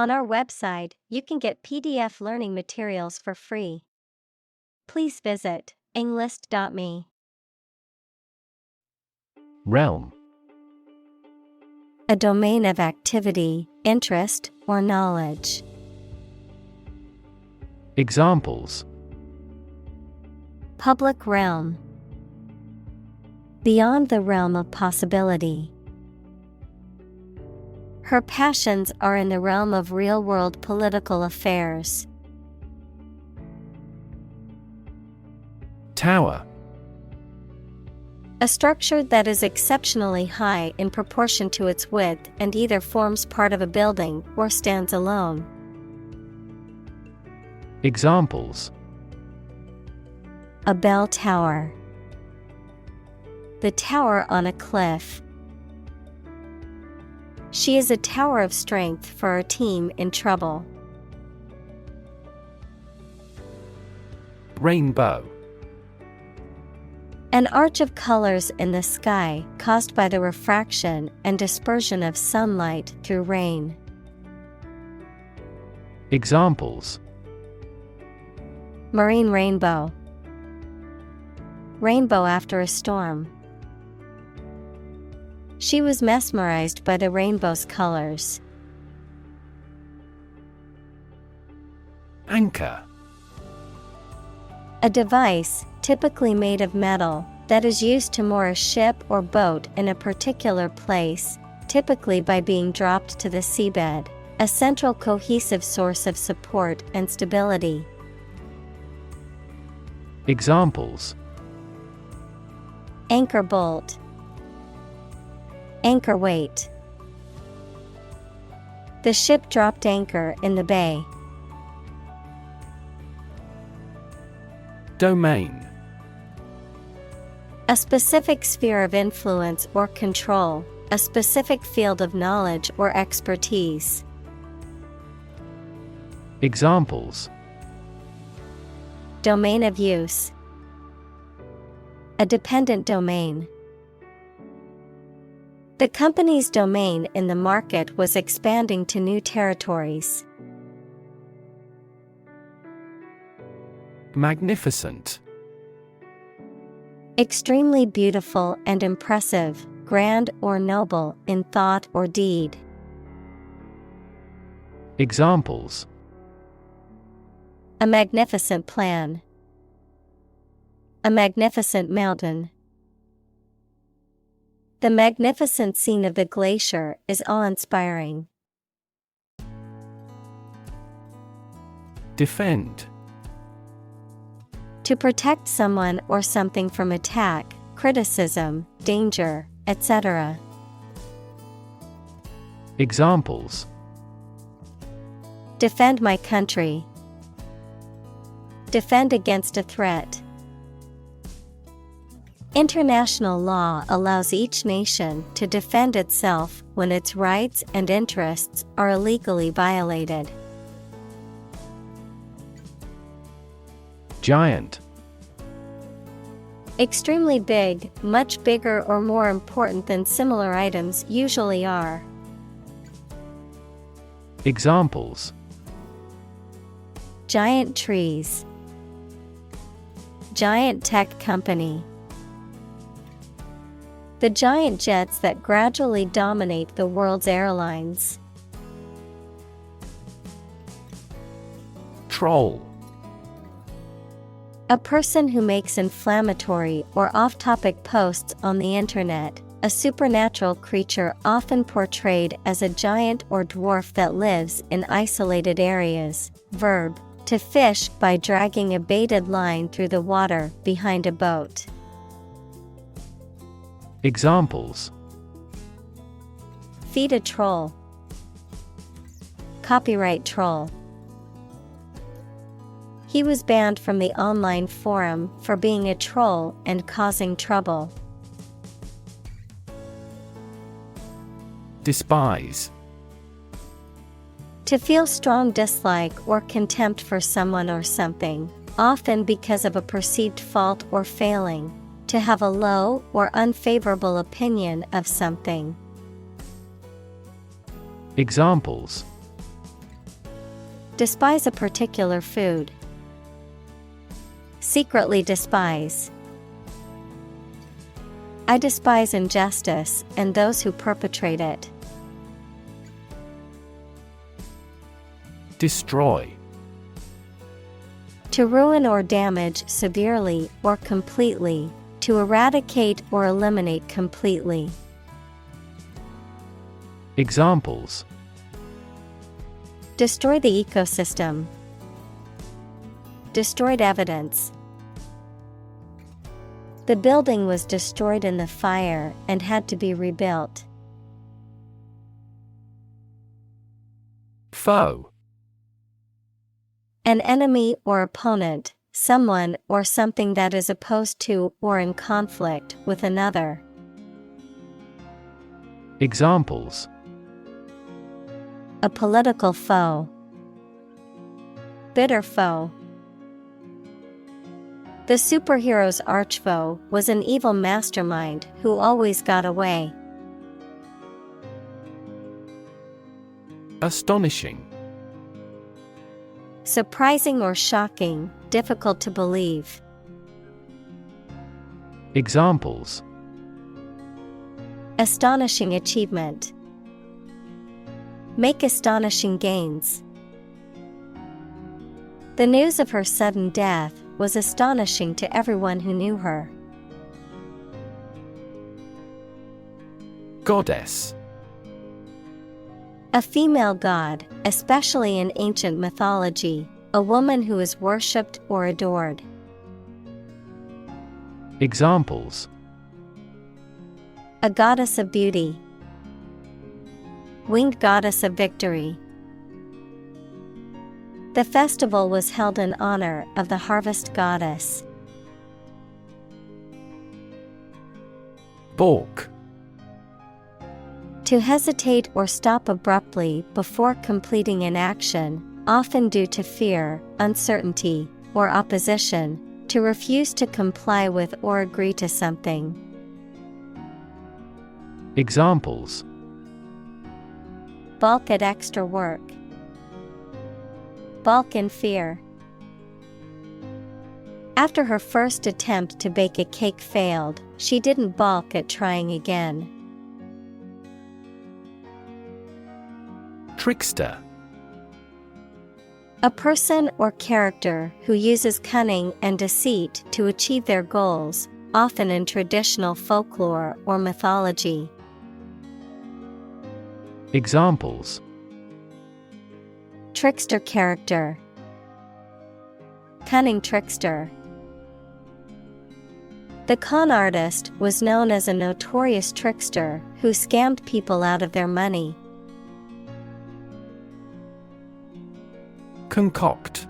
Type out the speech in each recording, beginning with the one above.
On our website, you can get PDF learning materials for free. Please visit englist.me. Realm. A domain of activity, interest, or knowledge. Examples: Public realm. Beyond the realm of possibility. Her passions are in the realm of real-world political affairs. Tower. A structure that is exceptionally high in proportion to its width and either forms part of a building or stands alone. Examples: A bell tower. The tower on a cliff. She is a tower of strength for our team in trouble. Rainbow. An arch of colors in the sky caused by the refraction and dispersion of sunlight through rain. Examples: Marine rainbow. Rainbow after a storm. She was mesmerized by the rainbow's colors. Anchor. A device, typically made of metal, that is used to moor a ship or boat in a particular place, typically by being dropped to the seabed, a central cohesive source of support and stability. Examples: Anchor bolt. Anchor weight. The ship dropped anchor in the bay. Domain. A specific sphere of influence or control, a specific field of knowledge or expertise. Examples: Domain of use. A dependent domain. The company's domain in the market was expanding to new territories. Magnificent. Extremely beautiful and impressive, grand or noble in thought or deed. Examples: A magnificent plan. A magnificent mountain. The magnificent scene of the glacier is awe-inspiring. Defend. To protect someone or something from attack, criticism, danger, etc. Examples: Defend my country. Defend against a threat. International law allows each nation to defend itself when its rights and interests are illegally violated. Giant. Extremely big, much bigger or more important than similar items usually are. Examples: Giant trees. Giant tech company. The giant jets that gradually dominate the world's airlines. Troll. A person who makes inflammatory or off-topic posts on the internet, a supernatural creature often portrayed as a giant or dwarf that lives in isolated areas. Verb: to fish by dragging a baited line through the water behind a boat. Examples: Feed a troll. Copyright troll. He was banned from the online forum for being a troll and causing trouble. Despise. To feel strong dislike or contempt for someone or something, often because of a perceived fault or failing. To have a low or unfavorable opinion of something. Examples: Despise a particular food. Secretly despise. I despise injustice and those who perpetrate it. Destroy. To ruin or damage severely or completely, to eradicate or eliminate completely. Examples: Destroy the ecosystem. Destroyed evidence. The building was destroyed in the fire and had to be rebuilt. Foe. An enemy or opponent, someone or something that is opposed to or in conflict with another. Examples: A political foe. Bitter foe. The superhero's archfoe was an evil mastermind who always got away. Astonishing. Surprising or shocking, difficult to believe. Examples: Astonishing achievement. Make astonishing gains. The news of her sudden death was astonishing to everyone who knew her. Goddess. A female god, especially in ancient mythology, a woman who is worshipped or adored. Examples: A goddess of beauty. Winged goddess of victory. The festival was held in honor of the harvest goddess. Balk. To hesitate or stop abruptly before completing an action, often due to fear, uncertainty, or opposition, to refuse to comply with or agree to something. Examples: Balk at extra work. Balk in fear. After her first attempt to bake a cake failed, she didn't balk at trying again. Trickster. A person or character who uses cunning and deceit to achieve their goals, often in traditional folklore or mythology. Examples: Trickster character. Cunning trickster. The con artist was known as a notorious trickster who scammed people out of their money. Concoct.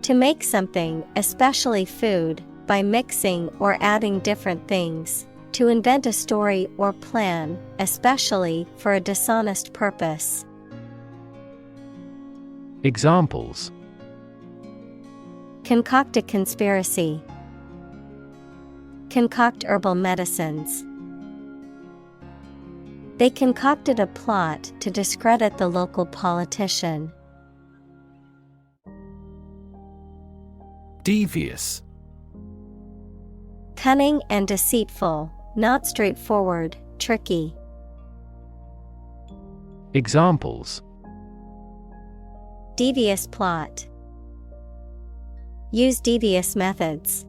To make something, especially food, by mixing or adding different things. To invent a story or plan, especially for a dishonest purpose. Examples: Concoct a conspiracy. Concoct herbal medicines. They concocted a plot to discredit the local politician. Devious. Cunning and deceitful, not straightforward, tricky. Examples: Devious plot. Use devious methods.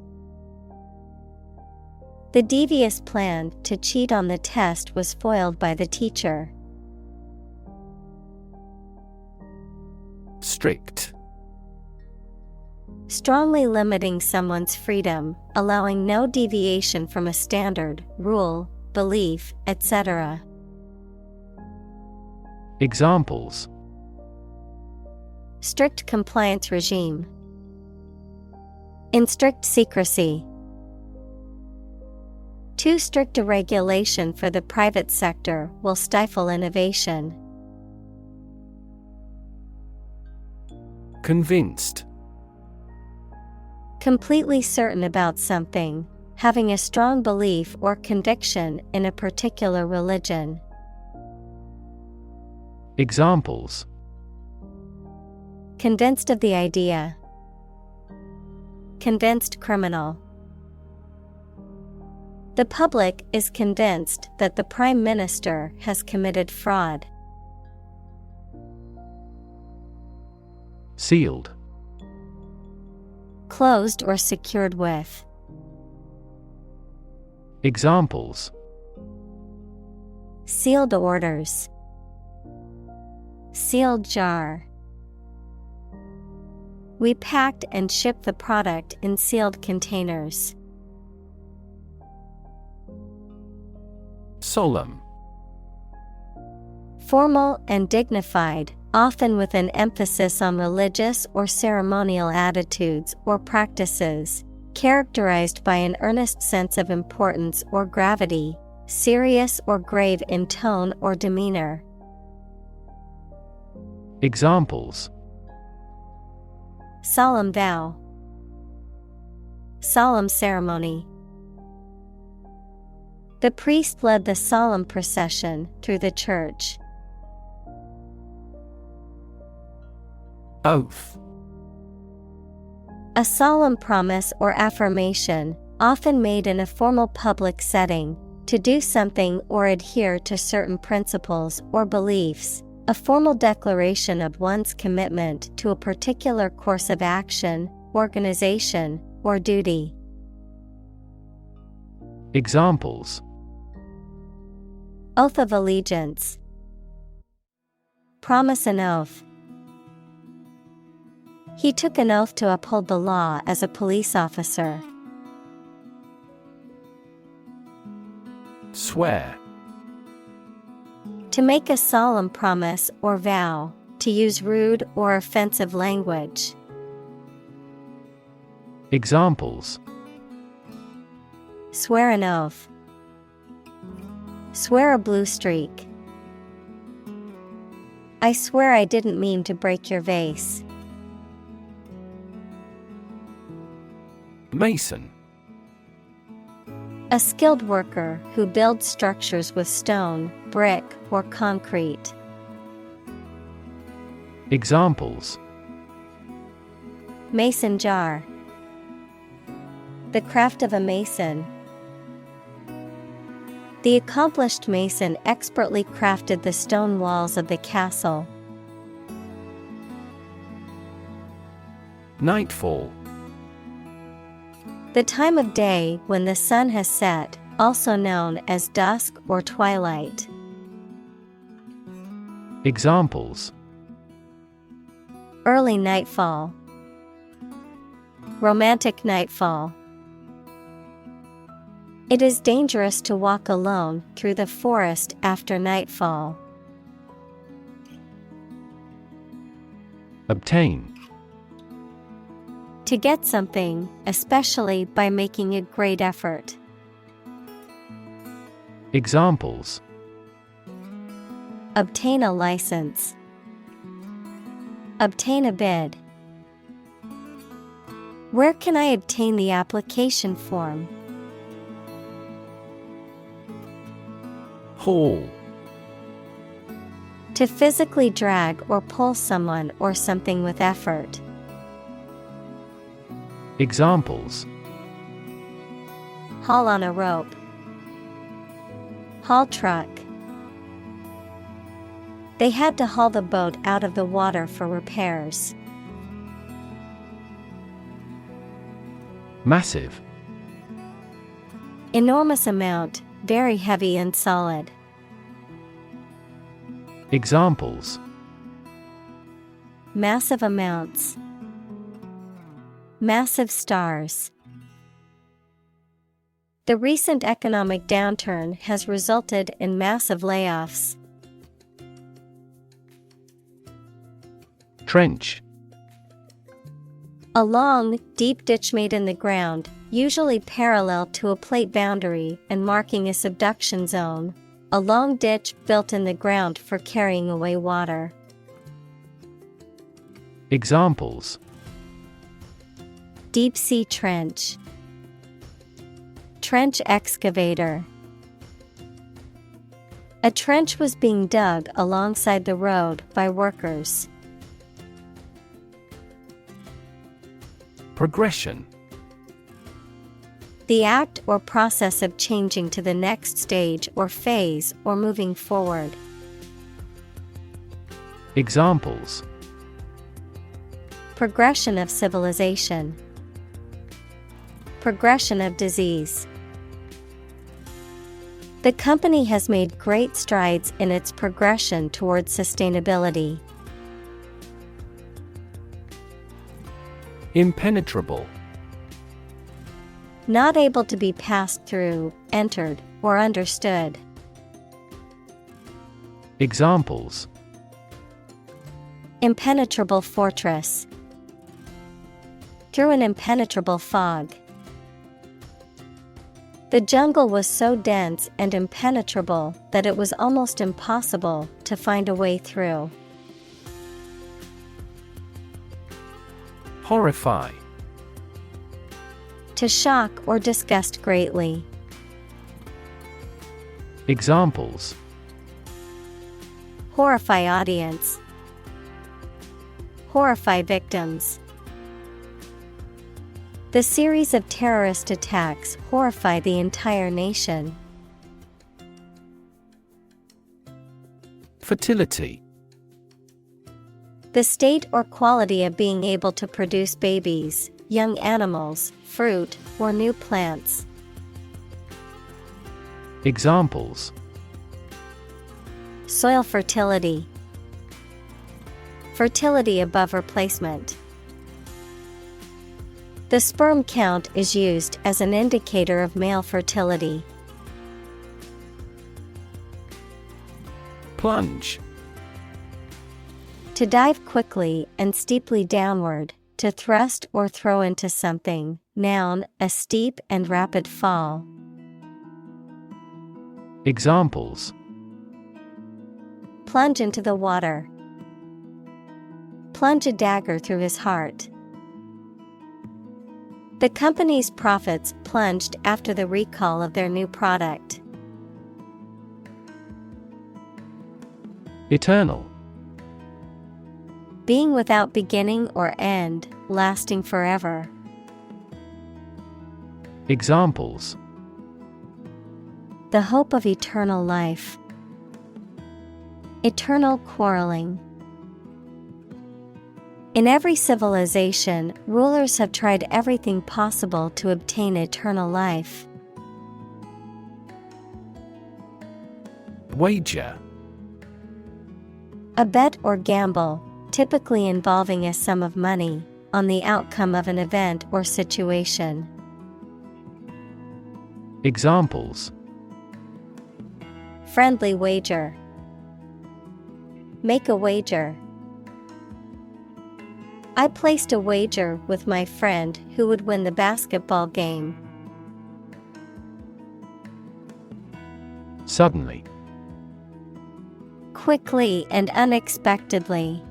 The devious plan to cheat on the test was foiled by the teacher. Strict. Strongly limiting someone's freedom, allowing no deviation from a standard, rule, belief, etc. Examples: Strict compliance regime. In strict secrecy. Too strict a regulation for the private sector will stifle innovation. Convinced. Completely certain about something, having a strong belief or conviction in a particular religion. Examples: Convinced of the idea. Convinced criminal. The public is convinced that the Prime Minister has committed fraud. Sealed. Closed or secured with. Examples: Sealed orders. Sealed jar. We packed and shipped the product in sealed containers. Solemn. Formal and dignified, often with an emphasis on religious or ceremonial attitudes or practices, characterized by an earnest sense of importance or gravity, serious or grave in tone or demeanor. Examples: Solemn vow. Solemn ceremony. The priest led the solemn procession through the church. Oath. A solemn promise or affirmation, often made in a formal public setting, to do something or adhere to certain principles or beliefs, a formal declaration of one's commitment to a particular course of action, organization, or duty. Examples: Oath of allegiance. Promise an oath. He took an oath to uphold the law as a police officer. Swear. To make a solemn promise or vow, to use rude or offensive language. Examples: Swear an oath. Swear a blue streak. I swear I didn't mean to break your vase. Mason. A skilled worker who builds structures with stone, brick, or concrete. Examples: Mason jar. The craft of a mason. The accomplished mason expertly crafted the stone walls of the castle. Nightfall. The time of day when the sun has set, also known as dusk or twilight. Examples: Early nightfall. Romantic nightfall. It is dangerous to walk alone through the forest after nightfall. Obtain. To get something, especially by making a great effort. Examples: Obtain a license. Obtain a bid. Where can I obtain the application form? Haul. To physically drag or pull someone or something with effort. Examples: Haul on a rope. Haul truck. They had to haul the boat out of the water for repairs. Massive. Enormous amount, very heavy and solid. Examples: Massive amounts. Massive stars. The recent economic downturn has resulted in massive layoffs. Trench. A long, deep ditch made in the ground, usually parallel to a plate boundary and marking a subduction zone. A long ditch built in the ground for carrying away water. Examples: Deep sea trench. Trench excavator. A trench was being dug alongside the road by workers. Progression. The act or process of changing to the next stage or phase or moving forward. Examples: Progression of civilization. Progression of disease. The company has made great strides in its progression towards sustainability. Impenetrable. Not able to be passed through, entered, or understood. Examples: Impenetrable fortress. Through an impenetrable fog. The jungle was so dense and impenetrable that it was almost impossible to find a way through. Horrify. To shock or disgust greatly. Examples: Horrify audience. Horrify victims. The series of terrorist attacks horrify the entire nation. Fertility. The state or quality of being able to produce babies, young animals, fruit, or new plants. Examples: Soil fertility. Fertility above replacement. The sperm count is used as an indicator of male fertility. Plunge. To dive quickly and steeply downward, to thrust or throw into something. Noun, a steep and rapid fall. Examples: Plunge into the water. Plunge a dagger through his heart. The company's profits plunged after the recall of their new product. Eternal. Being without beginning or end, lasting forever. Examples: The hope of eternal life. Eternal quarreling. In every civilization, rulers have tried everything possible to obtain eternal life. Wager. A bet or gamble, typically involving a sum of money, on the outcome of an event or situation. Examples: Friendly wager. Make a wager. I placed a wager with my friend who would win the basketball game. Suddenly. Quickly and unexpectedly.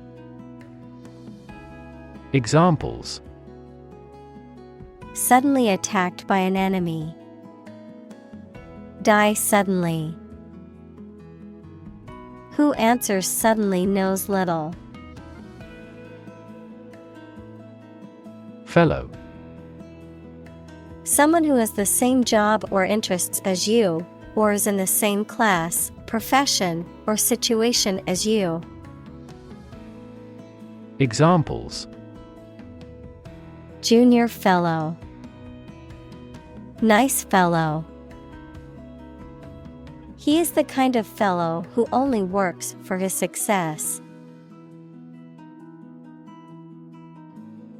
Examples: Suddenly attacked by an enemy. Die suddenly. Who answers suddenly knows little. Fellow. Someone who has the same job or interests as you, or is in the same class, profession, or situation as you. Examples: Junior fellow. Nice fellow. He is the kind of fellow who only works for his success.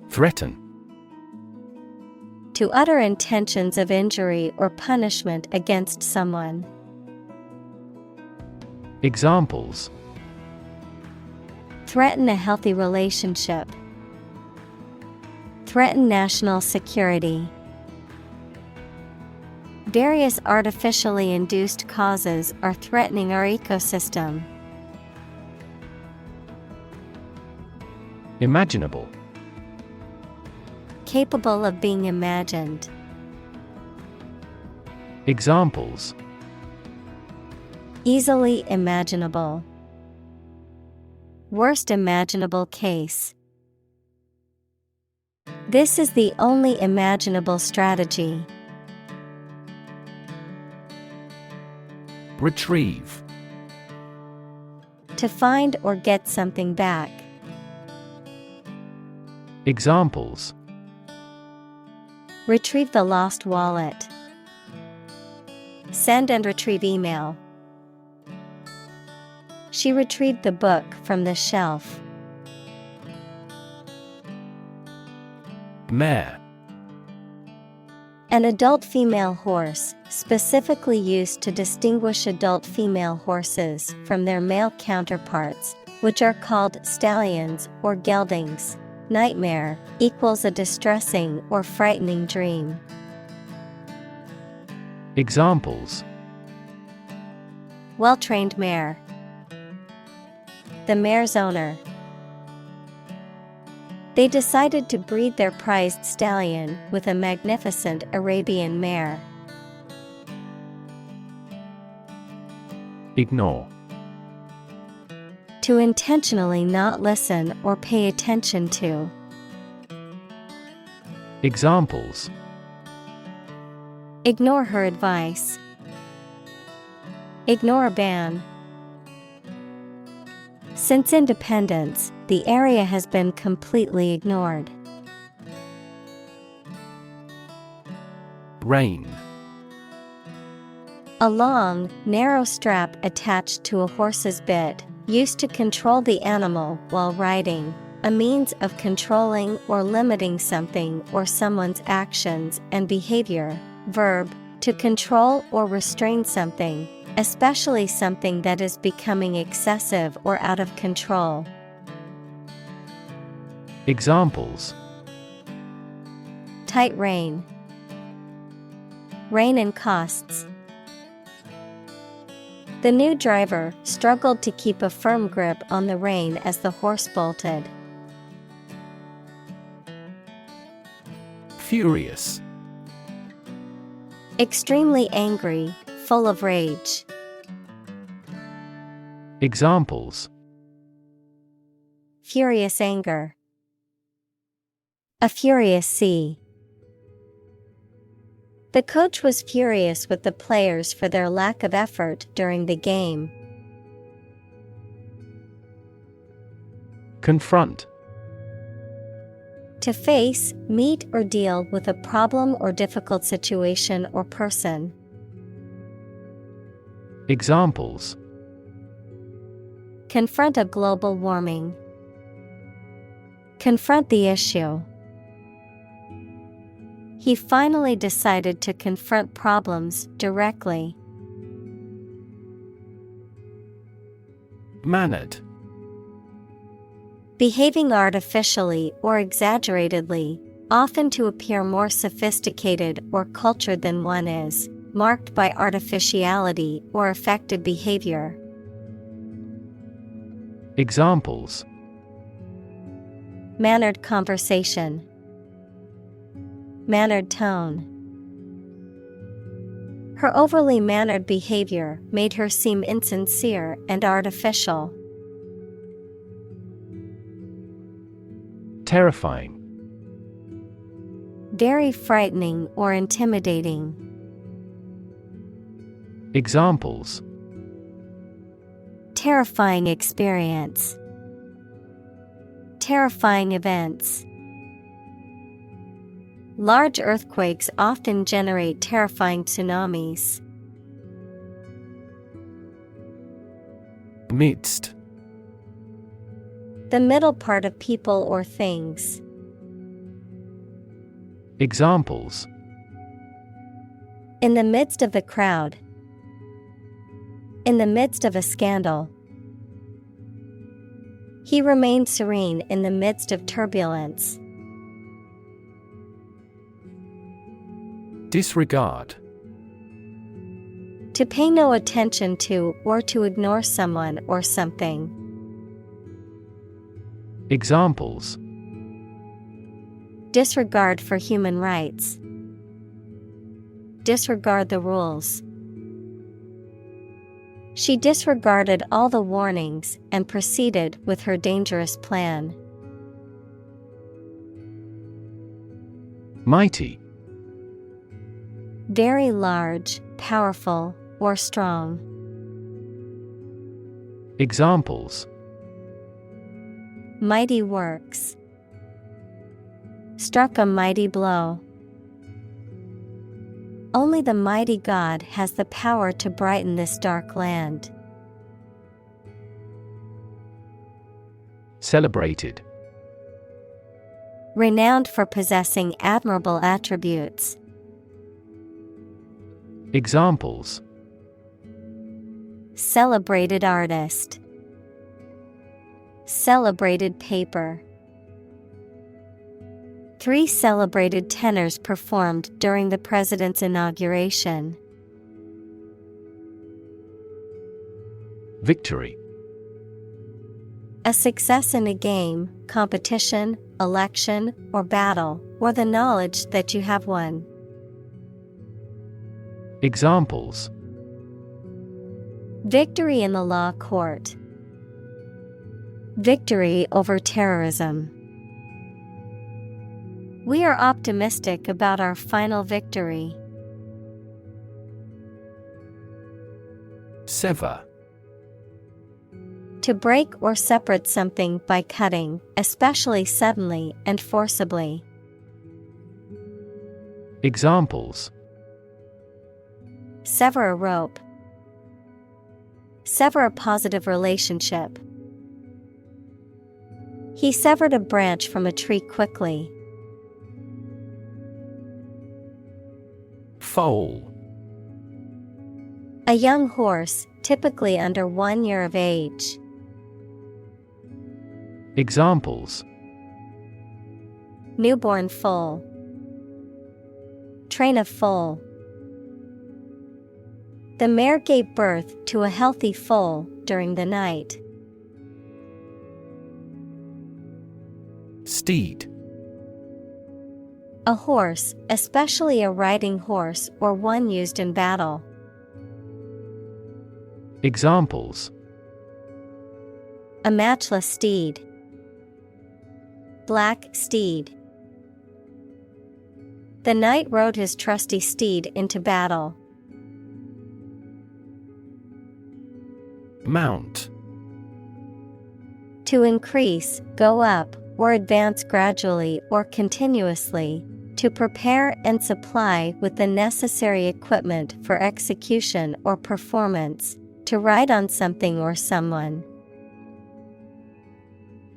Threaten. To utter intentions of injury or punishment against someone. Examples: Threaten a healthy relationship. Threaten national security. Various artificially induced causes are threatening our ecosystem. Imaginable. Capable of being imagined. Examples: Easily imaginable. Worst imaginable case. This is the only imaginable strategy. Retrieve. To find or get something back. Examples: Retrieve the lost wallet. Send and retrieve email. She retrieved the book from the shelf. Mare. An adult female horse, specifically used to distinguish adult female horses from their male counterparts, which are called stallions or geldings. Nightmare equals a distressing or frightening dream. Examples: Well-trained mare. The mare's owner. They decided to breed their prized stallion with a magnificent Arabian mare. Ignore. To intentionally not listen or pay attention to. Examples: Ignore her advice. Ignore a ban. Since independence, the area has been completely ignored. Rein. A long, narrow strap attached to a horse's bit, used to control the animal while riding, a means of controlling or limiting something or someone's actions and behavior. Verb, to control or restrain something, especially something that is becoming excessive or out of control. Examples: Tight rein. Rein in costs. The new driver struggled to keep a firm grip on the rein as the horse bolted. Furious. Extremely angry, full of rage. Examples: Furious anger. A furious sea. The coach was furious with the players for their lack of effort during the game. Confront. To face, meet, or deal with a problem or difficult situation or person. Examples: Confront a global warming. Confront the issue. He finally decided to confront problems directly. Mannered. Behaving artificially or exaggeratedly, often to appear more sophisticated or cultured than one is, marked by artificiality or affected behavior. Examples: Mannered conversation. Mannered tone. Her overly mannered behavior made her seem insincere and artificial. Terrifying. Very frightening or intimidating. Examples: Terrifying experience. Terrifying events. Large earthquakes often generate terrifying tsunamis. Midst. The middle part of people or things. Examples: In the midst of the crowd. In the midst of a scandal. He remained serene in the midst of turbulence. Disregard. To pay no attention to or to ignore someone or something. Examples: Disregard for human rights. Disregard the rules. She disregarded all the warnings and proceeded with her dangerous plan. Mighty. Very large, powerful, or strong. Examples: Mighty works. Struck a mighty blow. Only the mighty God has the power to brighten this dark land. Celebrated. Renowned for possessing admirable attributes. Examples: Celebrated artist. Celebrated paper. 3 celebrated tenors performed during the president's inauguration. Victory. A success in a game, competition, election, or battle, or the knowledge that you have won. Examples: Victory in the law court. Victory over terrorism. We are optimistic about our final victory. Sever. To break or separate something by cutting, especially suddenly and forcibly. Examples: Sever a rope. Sever a positive relationship. He severed a branch from a tree quickly. Foal. A young horse, typically under 1 year of age. Examples: Newborn foal. Train of foal. The mare gave birth to a healthy foal during the night. Steed. A horse, especially a riding horse or one used in battle. Examples: A matchless steed. Black steed. The knight rode his trusty steed into battle. Mount. To increase, go up, or advance gradually or continuously, to prepare and supply with the necessary equipment for execution or performance, to ride on something or someone.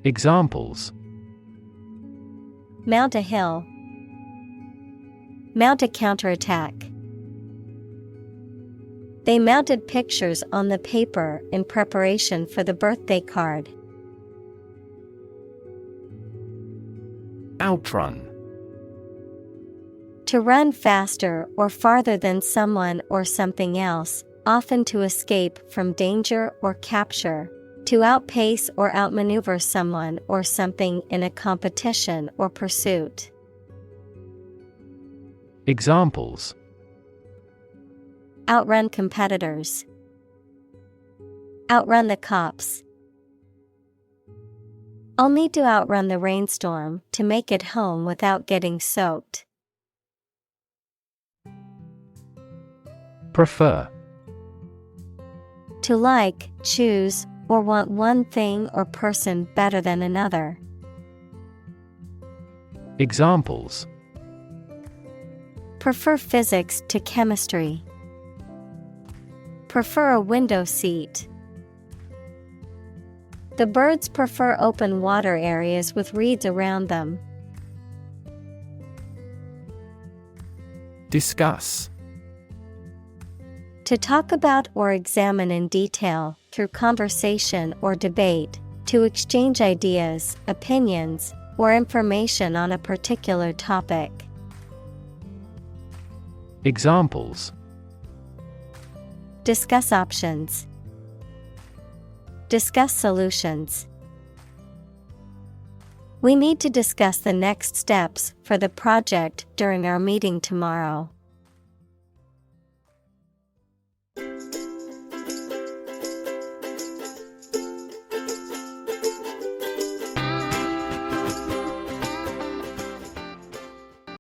Examples: Mount a hill. Mount a counterattack. They mounted pictures on the paper in preparation for the birthday card. Outrun. To run faster or farther than someone or something else, often to escape from danger or capture. To outpace or outmaneuver someone or something in a competition or pursuit. Examples: Outrun competitors. Outrun the cops. I'll need to outrun the rainstorm to make it home without getting soaked. Prefer. To like, choose, or want one thing or person better than another. Examples: Prefer physics to chemistry. Prefer a window seat. The birds prefer open water areas with reeds around them. Discuss. To talk about or examine in detail, through conversation or debate, to exchange ideas, opinions, or information on a particular topic. Examples: Discuss options. Discuss solutions. We need to discuss the next steps for the project during our meeting tomorrow.